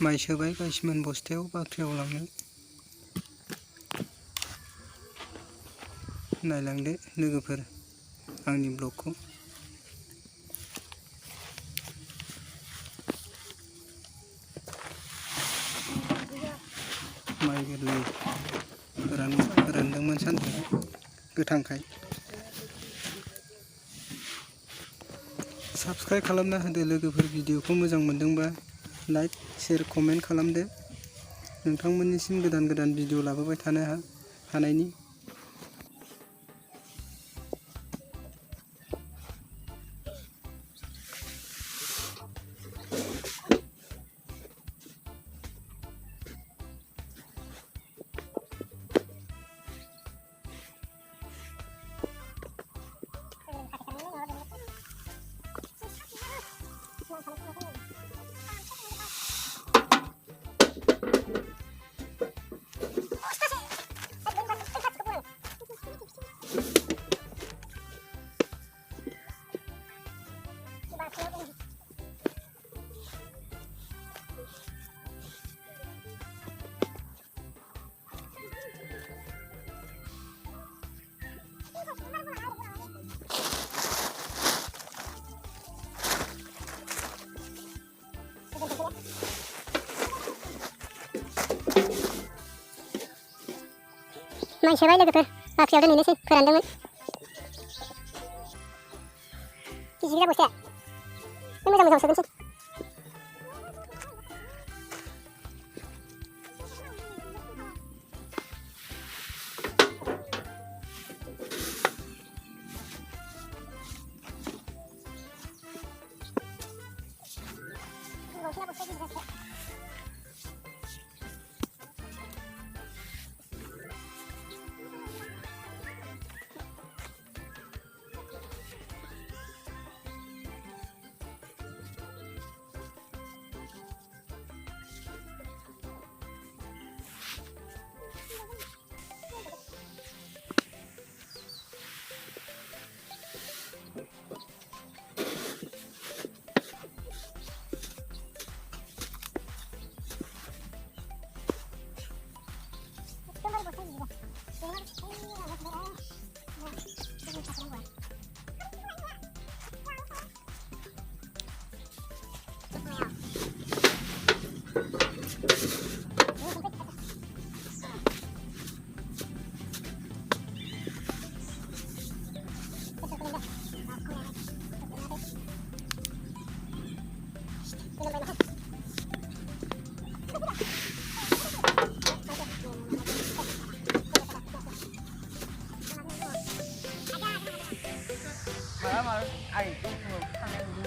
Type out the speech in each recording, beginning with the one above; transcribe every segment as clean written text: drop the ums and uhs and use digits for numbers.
माइ सोबाय गायसिमोन बस्थायाव बाख्रियाव लांनो नायलांदो लोगोफोर आंनि ब्लगखौ माइ गोरलै फोरानदोंमोन सान्दुंआव गोथांखाय साबस्क्राइब खालामना होदो लोगोफोर भिडिअखौ मोजां मोनदोंबा लाइक शेयार कमेन्ट खालामदो नोंथांमोननिसिम गोदान गोदान भिडिअ लाबोबाय थानो हानायनि माइ सोबाय लोगोफोर बाख्रियाव दोनहैनोसै फोरानदोंमोन गिदिर बस्थाया मोजां मोजां सोगोनसै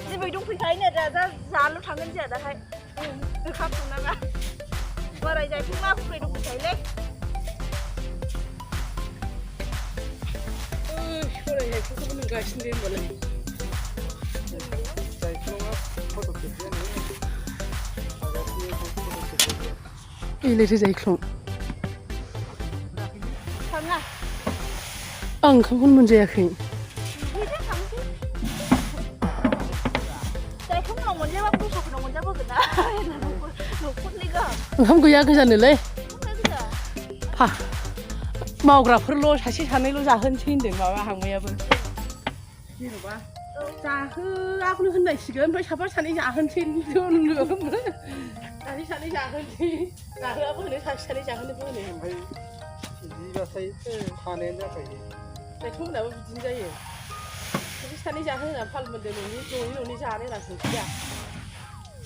जिबै दंफैखायो दा जालु थांगोन जोंहा दाहाय ओंखाम संनाङा बोराय जायफोर माखुरै दंफैखायोलै बोराय जायफोरखौबो नुगासिनो दे होनबालाय जायफोरा फट' खेबजानो इलेक्ट्रिक जायख्लं थाङा आं ओंखामखौनो मोनजायाखै ओंखाम गैया गोजानोलै मावग्राफोरल' सासे सानैल' जाहोनोसै होनदों माबा हांमायाबो जेन'बा जाहोआखौनो होननांसिगोन ओमफ्राय साफा सानै जाहोनोसै सासे सानै जाहोनोसै जाहोआबो होनो सासे सानै जाहोनोबो होनो ओमफ्राय बिदिबाथाय थानायानो जाखायो दायथ'मोनाबो बिदिनो जायो सासे सानै जाहो होनना फाल मोनदों न'नि जानो होनना सोंसैया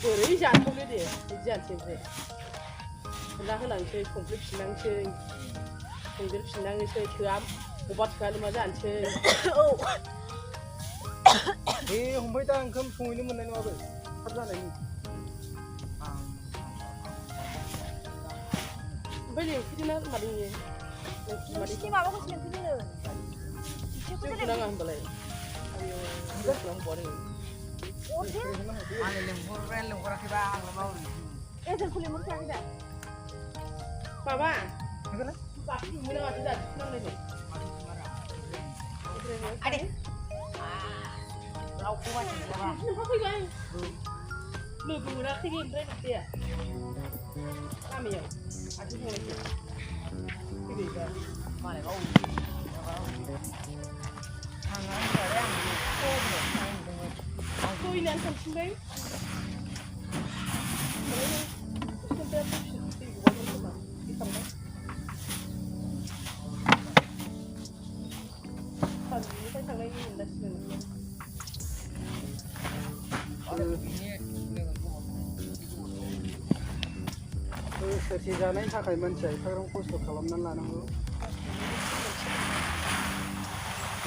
बोरै जाथावनो दे बिदि जानोसै ओमफ्राय ना होलांसै संफिननांसै संदेरफिननांसै थोआ अबा थोआनो मा जानोसै औ दे हमबाय दा ओंखाम संहैनो मोननाय नङाबो थाब जानायनि ओमफ्राय लेंफैदोंना मादै नोंसोर माबाखौसो लेंफैदों जोंखौ नाङा होनबालाय आंनो लेंहराखैबा आंलाय मावनो जोंखौ लेंहरखायाखै दा माबा बाथौ मोना माथो दा नांलायदों आदे रावखौ बाथौ फैबाय लोगो मोनाखै ओमफ्राय गामियाव आथिं बुंनायसो फैबायबा मालायबा फैनानै थांफिनबाय साननिफ्राय थांनायनि मोनगासिनो बोसोरसे जानायनि थाखाय मानसिया एफाग्राब खस्थ' खालामनानै लानांगौ।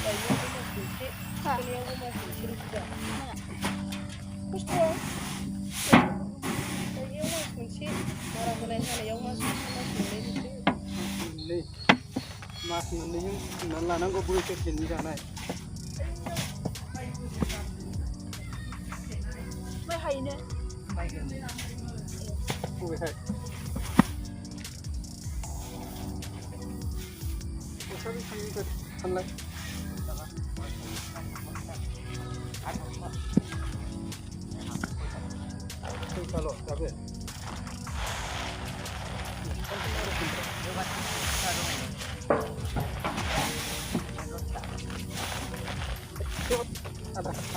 गायनायावबो मास मोनसे फोनायावबो मास मोनसेल' बुरजा खस्थ' गायनायाव मास मोनसे मारा होनाय हानायाव मास मोनसे मास मोननैल'सो मास मोननैजों बुथुमनानै लानांगौ बोसोरसेनि जानाय। माइ हायोनो बबेहाय बस्था बेसेबांनिफोर फानलाय फैसाल' दाबो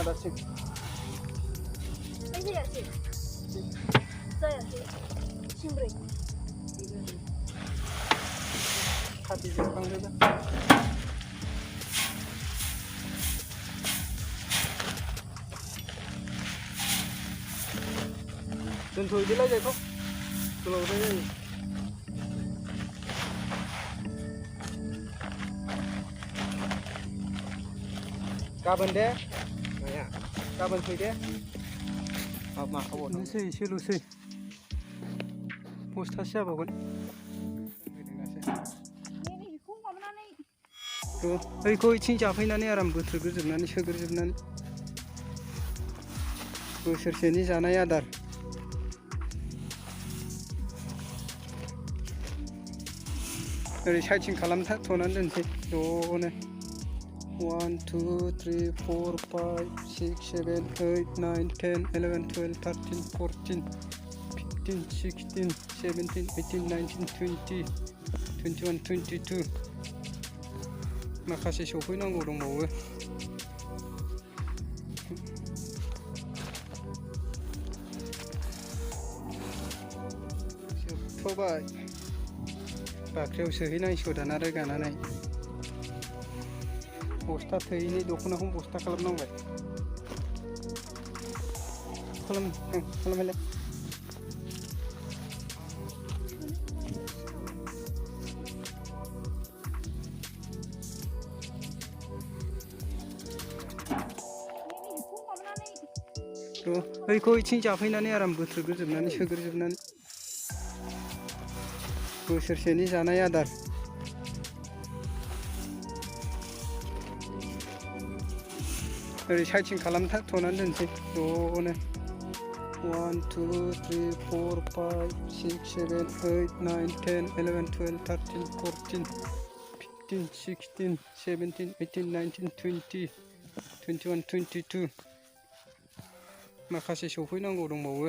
आदासिम जायासै सिंब्रै खाथि जोबखांदोंबा दोनथ'हैदोलाय जायखौ गोलावद्राय जायो। गाबोन दे गाबोन फै दे मा खबरनोसै एसेल'सै बस्थासे जाबावगोन। बैखौ इथिं जाफैनानै आराम बोथ्रोदग्रोजोबनानै सोग्रोजोबनानै बोसोरसेनि जानाय आदार ओरै साइडथिं खालामथ'नानै दोनसै ज'नो 1 2 3 4 5 6 7 8 9 10 11 12 13 14 15 16 17 18 19 20 21 22 माखासे सफैनांगौ दंबावो। जोबथ'बाय बाख्रियाव सोहैनांसिगौ दाना रोगानानै बस्था थोयैनि दख'नाखौनो बस्था खालामनांबाय। खालामहैलाय बैखौ इथिं जाफैनानै आराम बोथ्रोदग्रोजोबनानै सोग्रोजोबनानै बोसोरसेनि जानाय आदार ओरै साइडथिं खालामथ'नानै दोनसै ज'नो 1 2 3 4 5 6 7 8 9 10 11 12 13 14 15 16 17 18 19 20 21 22 माखासे सफैनांगौ दंबावो।